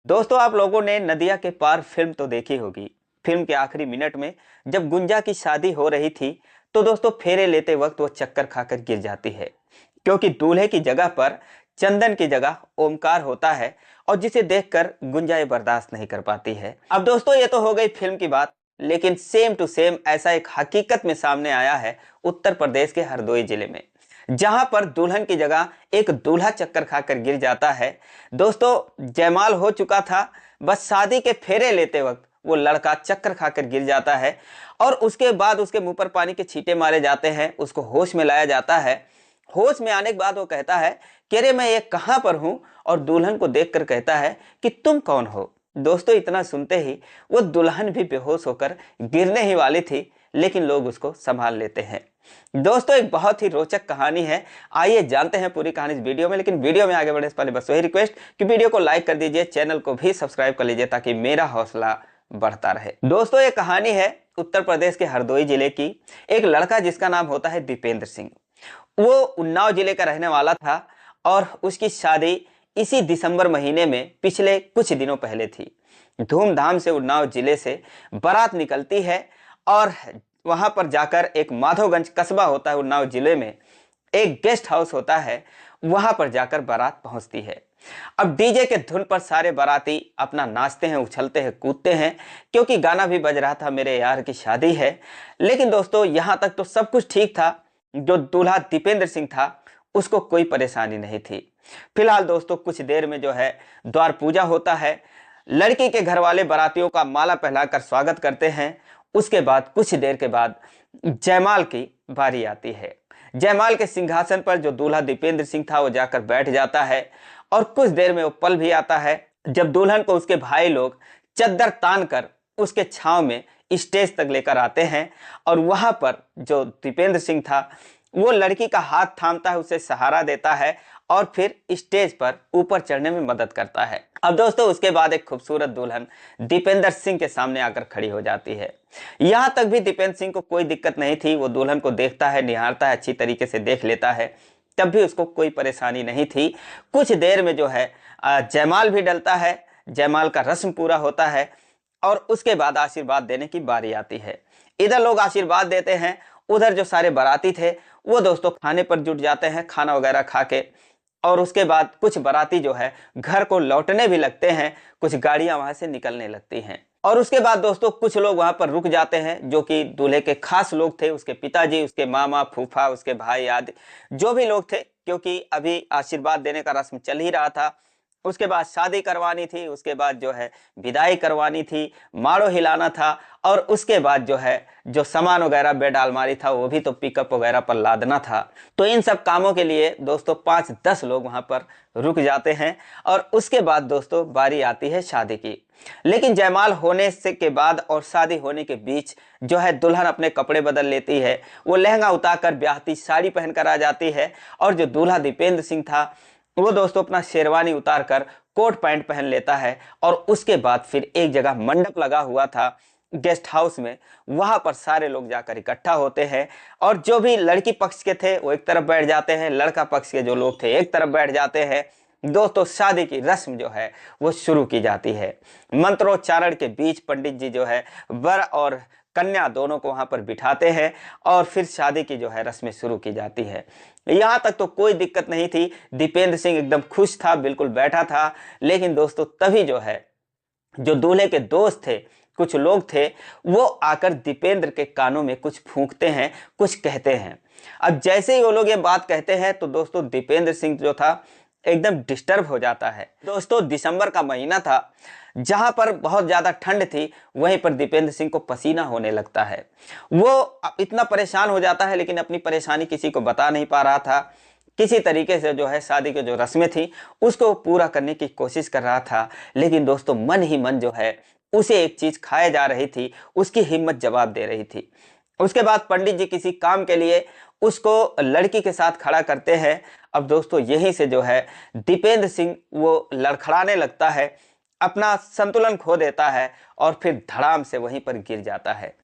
दोस्तों, आप लोगों ने नदिया के पार फिल्म तो देखी होगी। फिल्म के आखिरी मिनट में जब गुंजा की शादी हो रही थी तो दोस्तों फेरे लेते वक्त वो चक्कर खाकर गिर जाती है, क्योंकि दूल्हे की जगह पर चंदन की जगह ओमकार होता है और जिसे देखकर गुंजा ये बर्दाश्त नहीं कर पाती है। अब दोस्तों, ये तो हो गई फिल्म की बात, लेकिन सेम टू सेम ऐसा एक हकीकत में सामने आया है उत्तर प्रदेश के हरदोई जिले में, जहां पर दुल्हन की जगह एक दूल्हा चक्कर खाकर गिर जाता है। दोस्तों, जयमाल हो चुका था, बस शादी के फेरे लेते वक्त वो लड़का चक्कर खाकर गिर जाता है और उसके बाद उसके मुंह पर पानी के छींटे मारे जाते हैं, उसको होश में लाया जाता है। होश में आने के बाद वो कहता है कि अरे मैं ये कहां पर हूं, और दुल्हन को देखकर कहता है कि तुम कौन हो। दोस्तों, इतना सुनते ही वो दुल्हन भी बेहोश होकर गिरने ही वाली थी, लेकिन लोग उसको संभाल लेते हैं। दोस्तों, एक बहुत ही रोचक कहानी है। आइए जानते हैं पूरी कहानी इस वीडियो में, लेकिन वीडियो में आगे बढ़ने से पहले बस वही रिक्वेस्ट कि वीडियो को लाइक कर दीजिए, चैनल को भी सब्सक्राइब कर लीजिए ताकि मेरा हौसला बढ़ता रहे। दोस्तों, ये कहानी है उत्तर प्रदेश के हरदोई जिले की। एक लड़का जिसका नाम होता है दीपेंद्र सिंह, वो उन्नाव जिले का रहने वाला था और उसकी शादी इसी दिसंबर महीने में पिछले कुछ दिनों पहले थी। धूमधाम से उन्नाव जिले से बारात निकलती है और वहां पर जाकर एक माधोगंज कस्बा होता है उन्नाव जिले में, एक गेस्ट हाउस होता है, वहां पर जाकर बारात पहुंचती है। अब डीजे के धुन पर सारे बाराती अपना नाचते हैं, उछलते हैं, कूदते हैं, क्योंकि गाना भी बज रहा था मेरे यार की शादी है। लेकिन दोस्तों, यहां तक तो सब कुछ ठीक था। जो दूल्हा दीपेंद्र सिंह था उसको कोई परेशानी नहीं थी। फिलहाल दोस्तों, कुछ देर में जो है द्वार पूजा होता है। लड़की के घर वाले बारातियों का माला पहनाकर स्वागत करते हैं। उसके बाद कुछ देर के बाद जयमाल की बारी आती है। जयमाल के सिंहासन पर जो दूल्हा दीपेंद्र सिंह था वो जाकर बैठ जाता है और कुछ देर में वो पल भी आता है जब दुल्हन को उसके भाई लोग चद्दर तान कर उसके छांव में स्टेज तक लेकर आते हैं। और वहां पर जो दीपेंद्र सिंह था वो लड़की का हाथ थामता है, उसे सहारा देता है और फिर स्टेज पर ऊपर चढ़ने में मदद करता है। अब दोस्तों, उसके बाद एक खूबसूरत दुल्हन दीपेंद्र सिंह के सामने आकर खड़ी हो जाती है। यहां तक भी दीपेंद्र सिंह को कोई दिक्कत नहीं थी। वो दुल्हन को देखता है, निहारता है, अच्छी तरीके से देख लेता है, तब भी उसको कोई परेशानी नहीं थी। कुछ देर में जो है जयमाल भी डलता है, जयमाल का रस्म पूरा होता है और उसके बाद आशीर्वाद देने की बारी आती है। इधर लोग आशीर्वाद देते हैं, उधर जो सारे बाराती थे वो दोस्तों खाने पर जुट जाते हैं, खाना वगैरह खा के। और उसके बाद कुछ बाराती जो है घर को लौटने भी लगते हैं, कुछ गाड़ियां वहां से निकलने लगती हैं। और उसके बाद दोस्तों कुछ लोग वहां पर रुक जाते हैं, जो कि दूल्हे के खास लोग थे, उसके पिताजी, उसके मामा, फूफा, उसके भाई आदि जो भी लोग थे, क्योंकि अभी आशीर्वाद देने का रस्म चल ही रहा था। उसके बाद शादी करवानी थी, उसके बाद जो है विदाई करवानी थी, माड़ो हिलाना था, और उसके बाद जो है जो सामान वगैरह बेड अलमारी था वो भी तो पिकअप वगैरह पर लादना था। तो इन सब कामों के लिए दोस्तों 5-10 लोग वहां पर रुक जाते हैं और उसके बाद दोस्तों बारी आती है शादी की। लेकिन जयमाल होने से के बाद और शादी होने के बीच जो है दुल्हन अपने कपड़े बदल लेती है, वो लहंगा उतारकर ब्याहती साड़ी पहनकर आ जाती है। और जो दूल्हा दीपेंद्र सिंह था वो दोस्तों अपना शेरवानी उतार कर कोट पैंट पहन लेता है। और उसके बाद फिर एक जगह मंडप लगा हुआ था गेस्ट हाउस में, वहां पर सारे लोग जाकर इकट्ठा होते हैं और जो भी लड़की पक्ष के थे वो एक तरफ बैठ जाते हैं, लड़का पक्ष के जो लोग थे एक तरफ बैठ जाते हैं। दोस्तों, शादी की रस्म जो है वो शुरू की जाती है। मंत्रोच्चारण के बीच पंडित जी जो है वर और कन्या दोनों को वहां पर बिठाते हैं और फिर शादी की जो है रस्में शुरू की जाती है। यहां तक तो कोई दिक्कत नहीं थी, दीपेंद्र सिंह एकदम खुश था, बिल्कुल बैठा था। लेकिन दोस्तों तभी जो है जो दूल्हे के दोस्त थे, कुछ लोग थे, वो आकर दीपेंद्र के कानों में कुछ फूंकते हैं, कुछ कहते हैं। अब जैसे ही वो लोग ये बात कहते हैं तो दोस्तों दीपेंद्र सिंह जो था एकदम डिस्टर्ब हो जाता है। दोस्तों, दिसंबर का महीना था, जहां पर बहुत ज्यादा ठंड थी, वहीं पर दीपेंद्र सिंह को पसीना होने लगता है। वो इतना परेशान हो जाता है, लेकिन अपनी परेशानी किसी को बता नहीं पा रहा था। किसी तरीके से जो है शादी की जो रस्में थी उसको पूरा करने की कोशिश कर रहा था। लेकिन दोस्तों मन ही मन जो है उसे एक चीज खाए जा रही थी, उसकी हिम्मत जवाब दे रही थी। उसके बाद पंडित जी किसी काम के लिए उसको लड़की के साथ खड़ा करते हैं। अब दोस्तों यहीं से जो है दीपेंद्र सिंह वो लड़खड़ाने लगता है, अपना संतुलन खो देता है और फिर धड़ाम से वहीं पर गिर जाता है।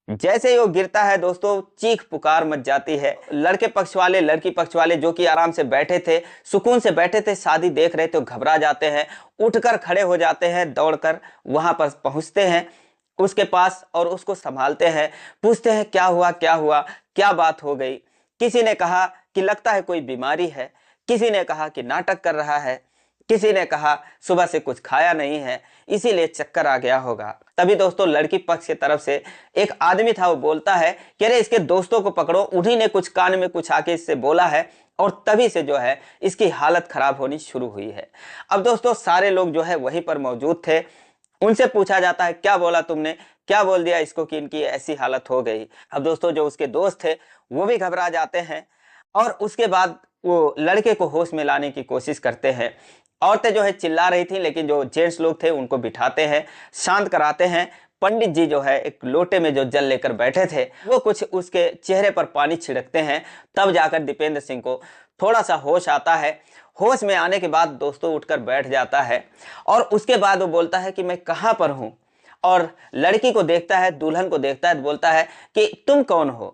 जैसे ही वो गिरता है दोस्तों, चीख पुकार मच जाती है। लड़के पक्ष वाले, लड़की पक्ष वाले जो कि आराम से बैठे थे, सुकून से बैठे थे, शादी देख रहे थे, घबरा जाते हैं, उठकर खड़े हो जाते हैं, दौड़कर वहां पर पहुंचते हैं उसके पास और उसको संभालते हैं, पूछते हैं क्या हुआ क्या हुआ, क्या बात हो गई। किसी ने कहा कि लगता है कोई बीमारी है, किसी ने कहा कि नाटक कर रहा है, किसी ने कहा सुबह से कुछ खाया नहीं है इसीलिए चक्कर आ गया होगा। तभी दोस्तों लड़की पक्ष की तरफ से एक आदमी था, वो बोलता है कि अरे इसके दोस्तों को पकड़ो, उन्हीं ने कुछ कान में कुछ आके इससे बोला है और तभी से जो है इसकी हालत खराब होनी शुरू हुई है। अब दोस्तों सारे लोग जो है वहीं पर मौजूद थे, उनसे पूछा जाता है क्या बोला तुमने, क्या बोल दिया इसको कि इनकी ऐसी हालत हो गई। अब दोस्तों जो उसके दोस्त थे वो भी घबरा जाते हैं और उसके बाद वो लड़के को होश में लाने की कोशिश करते हैं। औरतें जो है चिल्ला रही थी लेकिन जो जेंट्स लोग थे उनको बिठाते हैं, शांत कराते हैं। पंडित जी जो है एक लोटे में जो जल लेकर बैठे थे वो कुछ उसके चेहरे पर पानी छिड़कते हैं, तब जाकर दीपेंद्र सिंह को थोड़ा सा होश आता है। होश में आने के बाद दोस्तों उठकर बैठ जाता है और उसके बाद वो बोलता है कि मैं कहाँ पर हूँ, और लड़की को देखता है, दुल्हन को देखता है तो बोलता है कि तुम कौन हो।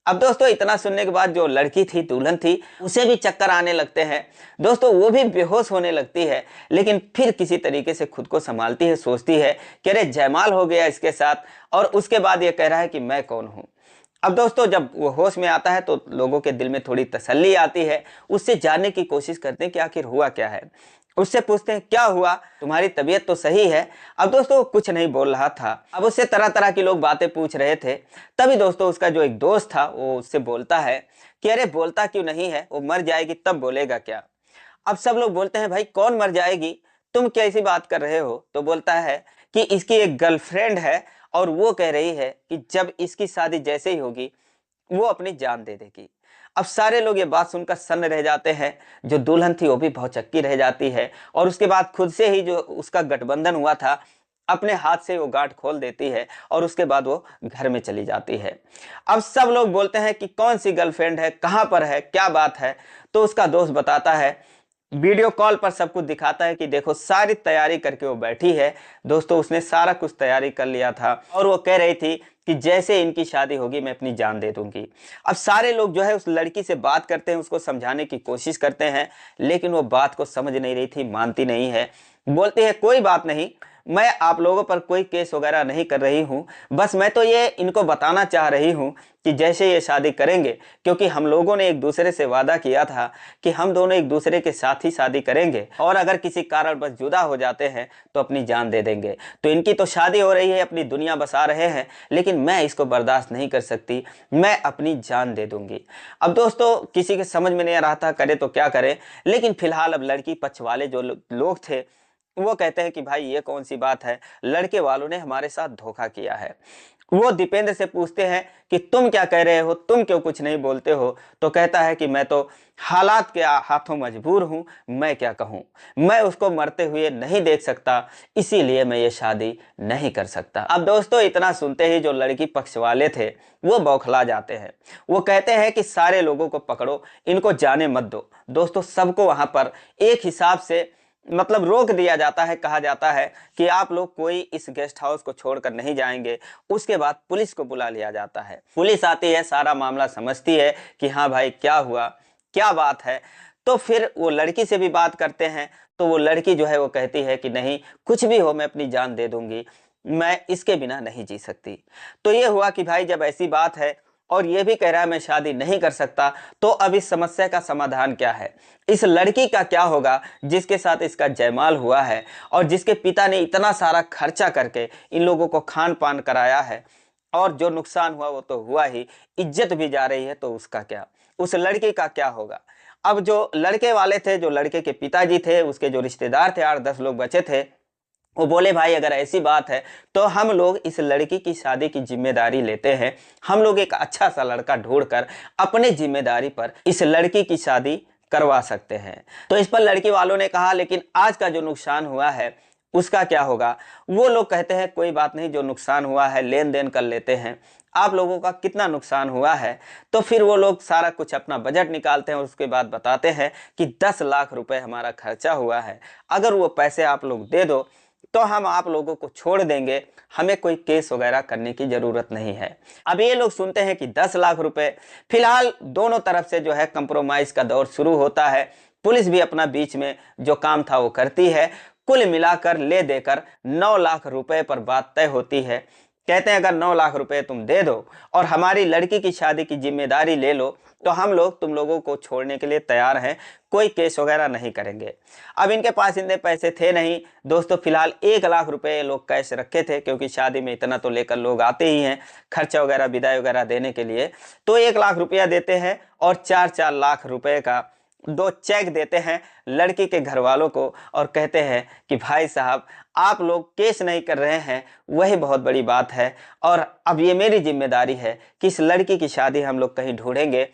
अब दोस्तों इतना सुनने के बाद जो लड़की थी, दुल्हन थी, उसे भी चक्कर आने लगते हैं दोस्तों, वो भी बेहोश होने लगती है, लेकिन फिर किसी तरीके से खुद को संभालती है, सोचती है कि अरे जयमाल हो गया इसके साथ, और उसके बाद ये कह रहा है कि मैं कौन हूँ। अब दोस्तों जब वो होश में आता है तो लोगों के दिल में थोड़ी तसल्ली आती है, उससे जानने की कोशिश करते हैं कि आखिर हुआ क्या है। उससे पूछते हैं क्या हुआ, तुम्हारी तबीयत तो सही है। अब दोस्तों वो कुछ नहीं बोल रहा था, अब उससे तरह तरह की लोग बातें पूछ रहे थे। तभी दोस्तों उसका जो एक दोस्त था वो उससे बोलता है कि अरे बोलता क्यों नहीं है, वो मर जाएगी तब बोलेगा क्या। अब सब लोग बोलते हैं भाई कौन मर जाएगी, तुम कैसी बात कर रहे हो। तो बोलता है कि इसकी एक गर्लफ्रेंड है और वो कह रही है कि जब इसकी शादी जैसे ही होगी वो अपनी जान दे देगी। अब सारे लोग ये बात सुनकर सन्न रह जाते हैं, जो दुल्हन थी वो भी भौचक्की रह जाती है और उसके बाद खुद से ही जो उसका गठबंधन हुआ था अपने हाथ से वो गांठ खोल देती है और उसके बाद वो घर में चली जाती है। अब सब लोग बोलते हैं कि कौन सी गर्लफ्रेंड है, कहाँ पर है, क्या बात है। तो उसका दोस्त बताता है, वीडियो कॉल पर सब कुछ दिखाता है कि देखो सारी तैयारी करके वो बैठी है। दोस्तों उसने सारा कुछ तैयारी कर लिया था और वो कह रही थी कि जैसे इनकी शादी होगी मैं अपनी जान दे दूंगी। अब सारे लोग जो है उस लड़की से बात करते हैं, उसको समझाने की कोशिश करते हैं, लेकिन वो बात को समझ नहीं रही थी, मानती नहीं है। बोलती है कोई बात नहीं, मैं आप लोगों पर कोई केस वगैरह नहीं कर रही हूँ, बस मैं तो ये इनको बताना चाह रही हूँ कि जैसे ये शादी करेंगे, क्योंकि हम लोगों ने एक दूसरे से वादा किया था कि हम दोनों एक दूसरे के साथ ही शादी करेंगे और अगर किसी कारण बस जुदा हो जाते हैं तो अपनी जान दे देंगे। तो इनकी तो शादी हो रही है, अपनी दुनिया बसा रहे हैं, लेकिन मैं इसको बर्दाश्त नहीं कर सकती, मैं अपनी जान दे दूंगी। अब दोस्तों किसी के समझ में नहीं आ रहा था करे तो क्या करे, लेकिन फिलहाल अब लड़की पक्ष वाले जो लोग थे वो कहते हैं कि भाई ये कौन सी बात है, लड़के वालों ने हमारे साथ धोखा किया है। वो दीपेंद्र से पूछते हैं कि तुम क्या कह रहे हो, तुम क्यों कुछ नहीं बोलते हो। तो कहता है कि मैं तो हालात के हाथों मजबूर हूं, मैं क्या कहूं, मैं उसको मरते हुए नहीं देख सकता, इसीलिए मैं ये शादी नहीं कर सकता। अब दोस्तों इतना सुनते ही जो लड़की पक्ष वाले थे वो बौखला जाते हैं। वो कहते हैं कि सारे लोगों को पकड़ो, इनको जाने मत दो। दोस्तों सबको वहां पर एक हिसाब से मतलब रोक दिया जाता है, कहा जाता है कि आप लोग कोई इस गेस्ट हाउस को छोड़कर नहीं जाएंगे। उसके बाद पुलिस को बुला लिया जाता है, पुलिस आती है, सारा मामला समझती है कि हाँ भाई क्या हुआ, क्या बात है। तो फिर वो लड़की से भी बात करते हैं, तो वो लड़की जो है वो कहती है कि नहीं कुछ भी हो मैं अपनी जान दे दूंगी, मैं इसके बिना नहीं जी सकती। तो ये हुआ कि भाई जब ऐसी बात है और ये भी कह रहा है मैं शादी नहीं कर सकता, तो अब इस समस्या का समाधान क्या है, इस लड़की का क्या होगा जिसके साथ इसका जयमाल हुआ है और जिसके पिता ने इतना सारा खर्चा करके इन लोगों को खान पान कराया है, और जो नुकसान हुआ वो तो हुआ ही, इज्जत भी जा रही है, तो उसका क्या, उस लड़की का क्या होगा। अब जो लड़के वाले थे, जो लड़के के पिताजी थे, उसके जो रिश्तेदार थे, 8-10 लोग बचे थे, वो बोले भाई अगर ऐसी बात है तो हम लोग इस लड़की की शादी की जिम्मेदारी लेते हैं, हम लोग एक अच्छा सा लड़का ढूंढकर अपने जिम्मेदारी पर इस लड़की की शादी करवा सकते हैं। तो इस पर लड़की वालों ने कहा लेकिन आज का जो नुकसान हुआ है उसका क्या होगा। वो लोग कहते हैं कोई बात नहीं, जो नुकसान हुआ है लेन देन कर लेते हैं, आप लोगों का कितना नुकसान हुआ है। तो फिर वो लोग सारा कुछ अपना बजट निकालते हैं, उसके बाद बताते हैं कि 10 लाख रुपए हमारा खर्चा हुआ है, अगर वो पैसे आप लोग दे दो तो हम आप लोगों को छोड़ देंगे, हमें कोई केस वगैरह करने की ज़रूरत नहीं है। अब ये लोग सुनते हैं कि 10 लाख रुपए। फिलहाल दोनों तरफ से जो है कंप्रोमाइज़ का दौर शुरू होता है। पुलिस भी अपना बीच में जो काम था वो करती है। कुल मिलाकर ले देकर 9 लाख रुपए पर बात तय होती है। कहते हैं अगर 9 लाख रुपए तुम दे दो और हमारी लड़की की शादी की जिम्मेदारी ले लो तो हम लोग तुम लोगों को छोड़ने के लिए तैयार हैं, कोई केस वगैरह नहीं करेंगे। अब इनके पास इतने पैसे थे नहीं दोस्तों। फिलहाल 1 लाख रुपए लोग कैश रखे थे, क्योंकि शादी में इतना तो लेकर लोग आते ही हैं खर्चा वगैरह विदाई वगैरह देने के लिए। तो 1 लाख रुपया देते हैं और 4-4 लाख रुपए का 2 चेक देते हैं लड़की के घर वालों को और कहते हैं कि भाई साहब आप लोग केस नहीं कर रहे हैं, वही बहुत बड़ी बात है। और अब ये मेरी जिम्मेदारी है कि इस लड़की की शादी हम लोग कहीं ढूंढेंगे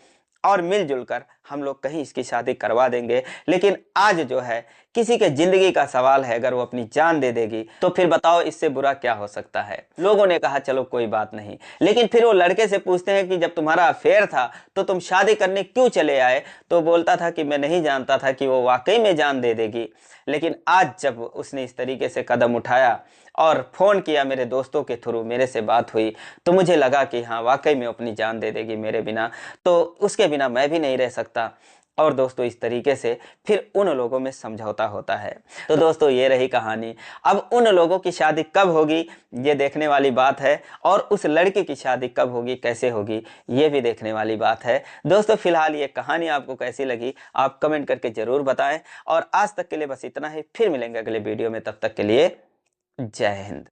और मिलजुल कर हम लोग कहीं इसकी शादी करवा देंगे। लेकिन आज जो है किसी के जिंदगी का सवाल है, अगर वो अपनी जान दे देगी तो फिर बताओ इससे बुरा क्या हो सकता है। लोगों ने कहा चलो कोई बात नहीं, लेकिन फिर वो लड़के से पूछते हैं कि जब तुम्हारा अफेयर था तो तुम शादी करने क्यों चले आए? तो बोलता था कि मैं नहीं जानता था कि वो वाकई में जान दे देगी। लेकिन आज जब उसने इस तरीके से कदम उठाया और फ़ोन किया, मेरे दोस्तों के थ्रू मेरे से बात हुई, तो मुझे लगा कि हाँ वाकई में अपनी जान दे देगी मेरे बिना, तो उसके बिना मैं भी नहीं रह सकता। और दोस्तों इस तरीके से फिर उन लोगों में समझौता होता है। तो दोस्तों ये रही कहानी। अब उन लोगों की शादी कब होगी ये देखने वाली बात है, और उस लड़की की शादी कब होगी, कैसे होगी, ये भी देखने वाली बात है। दोस्तों फिलहाल ये कहानी आपको कैसी लगी आप कमेंट करके ज़रूर बताएं। और आज तक के लिए बस इतना ही, फिर मिलेंगे अगले वीडियो में, तब तक के लिए जय हिंद।